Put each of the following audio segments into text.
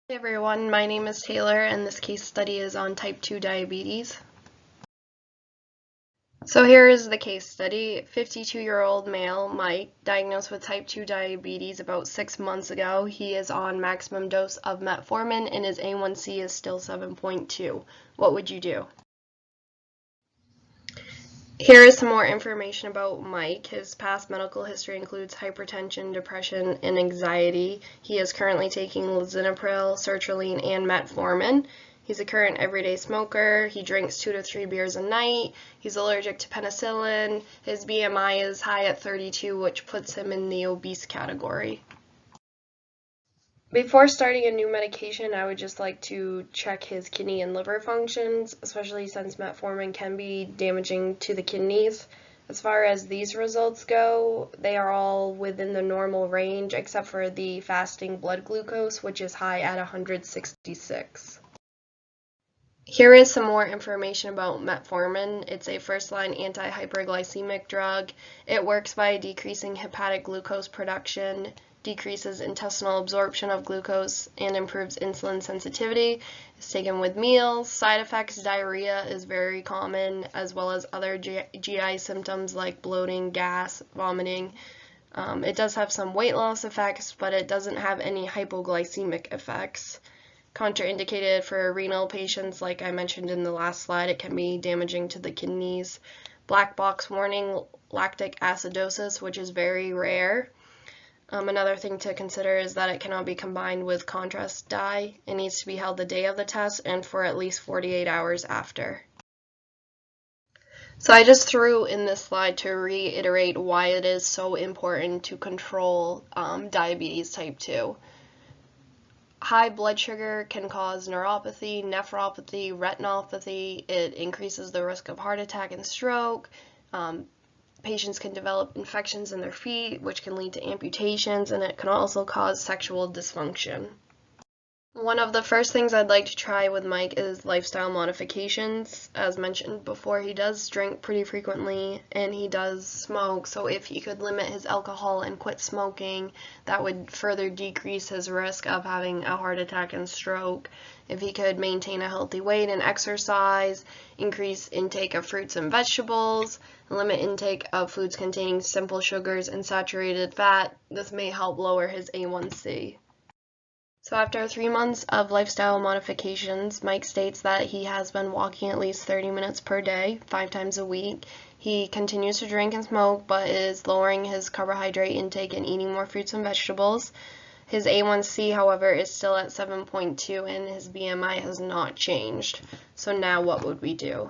Hey everyone, my name is Taylor and this case study is on type 2 diabetes. So here is the case study. 52-year-old male, Mike, diagnosed with type 2 diabetes about 6 months ago. He is on maximum dose of metformin and his A1C is still 7.2. What would you do? Here is some more information about Mike. His past medical history includes hypertension, depression, and anxiety. He is currently taking lisinopril, sertraline, and metformin. He's a current everyday smoker. He drinks 2 to 3 beers a night. He's allergic to penicillin. His BMI is high at 32, which puts him in the obese category. Before starting a new medication, I would just like to check his kidney and liver functions, especially since metformin can be damaging to the kidneys. As far as these results go, they are all within the normal range except for the fasting blood glucose, which is high at 166. Here is some more information about metformin. It's a first-line anti-hyperglycemic drug. It works by decreasing hepatic glucose production, decreases intestinal absorption of glucose, and improves insulin sensitivity. It's taken with meals. Side effects: diarrhea is very common, as well as other GI symptoms like bloating, gas, vomiting. It does have some weight loss effects, but it doesn't have any hypoglycemic effects. Contraindicated for renal patients, like I mentioned in the last slide. It can be damaging to the kidneys. Black box warning: lactic acidosis, which is very rare. Another thing to consider is that it cannot be combined with contrast dye. It needs to be held the day of the test and for at least 48 hours after. So I just threw in this slide to reiterate why it is so important to control diabetes type 2. High blood sugar can cause neuropathy, nephropathy, retinopathy. It increases the risk of heart attack and stroke. Patients can develop infections in their feet, which can lead to amputations, and it can also cause sexual dysfunction. One of the first things I'd like to try with Mike is lifestyle modifications. As mentioned before, he does drink pretty frequently and he does smoke, so if he could limit his alcohol and quit smoking, that would further decrease his risk of having a heart attack and stroke. If he could maintain a healthy weight and exercise, increase intake of fruits and vegetables, limit intake of foods containing simple sugars and saturated fat, this may help lower his A1C. So after 3 months of lifestyle modifications, Mike states that he has been walking at least 30 minutes per day, 5 times a week. He continues to drink and smoke, but is lowering his carbohydrate intake and eating more fruits and vegetables. His A1C, however, is still at 7.2 and his BMI has not changed. So now what would we do?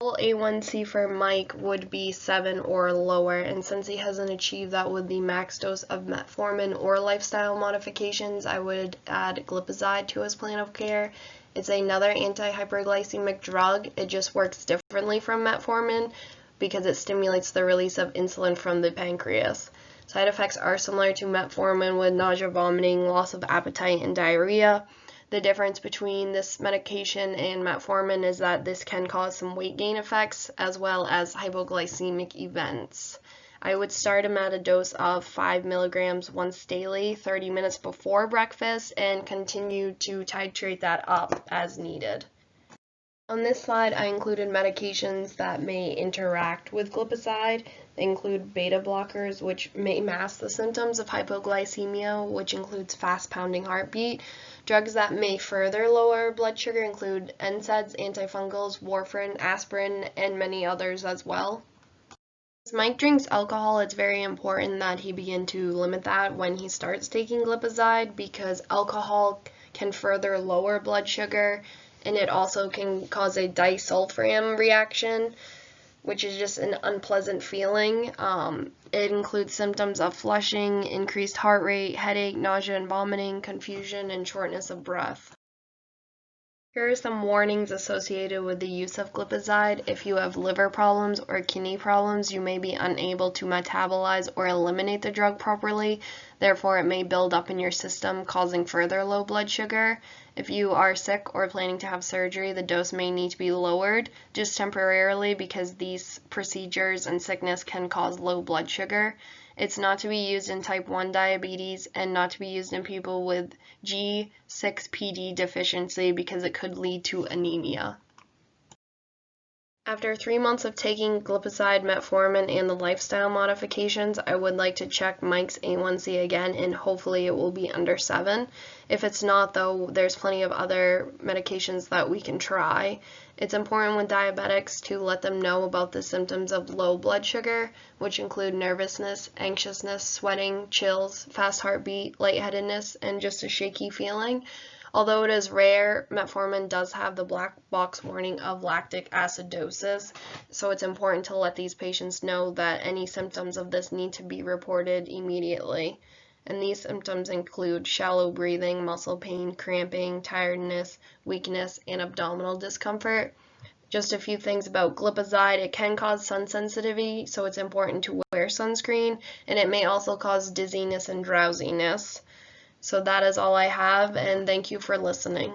A1C for Mike would be 7 or lower, and since he hasn't achieved that with the max dose of metformin or lifestyle modifications, I would add glipizide to his plan of care. It's another anti-hyperglycemic drug. It just works differently from metformin because it stimulates the release of insulin from the pancreas. Side effects are similar to metformin with nausea, vomiting, loss of appetite, and diarrhea. The difference between this medication and metformin is that this can cause some weight gain effects as well as hypoglycemic events. I would start him at a dose of 5 milligrams once daily, 30 minutes before breakfast, and continue to titrate that up as needed. On this slide, I included medications that may interact with glipizide. They include beta blockers, which may mask the symptoms of hypoglycemia, which includes fast pounding heartbeat. Drugs that may further lower blood sugar include NSAIDs, antifungals, warfarin, aspirin, and many others as well. As Mike drinks alcohol, it's very important that he begin to limit that when he starts taking glipizide because alcohol can further lower blood sugar, and it also can cause a disulfiram reaction, which is just an unpleasant feeling. It includes symptoms of flushing, increased heart rate, headache, nausea and vomiting, confusion, and shortness of breath. Here are some warnings associated with the use of glipizide. If you have liver problems or kidney problems, you may be unable to metabolize or eliminate the drug properly. Therefore, it may build up in your system, causing further low blood sugar. If you are sick or planning to have surgery, the dose may need to be lowered just temporarily because these procedures and sickness can cause low blood sugar. It's not to be used in type 1 diabetes and not to be used in people with G6PD deficiency because it could lead to anemia. After 3 months of taking glipizide, metformin, and the lifestyle modifications, I would like to check Mike's A1C again, and hopefully it will be under 7. If it's not, though, there's plenty of other medications that we can try. It's important with diabetics to let them know about the symptoms of low blood sugar, which include nervousness, anxiousness, sweating, chills, fast heartbeat, lightheadedness, and just a shaky feeling. Although it is rare, metformin does have the black box warning of lactic acidosis, so it's important to let these patients know that any symptoms of this need to be reported immediately. And these symptoms include shallow breathing, muscle pain, cramping, tiredness, weakness, and abdominal discomfort. Just a few things about glipizide. It can cause sun sensitivity, so it's important to wear sunscreen, and it may also cause dizziness and drowsiness. So that is all I have, and thank you for listening.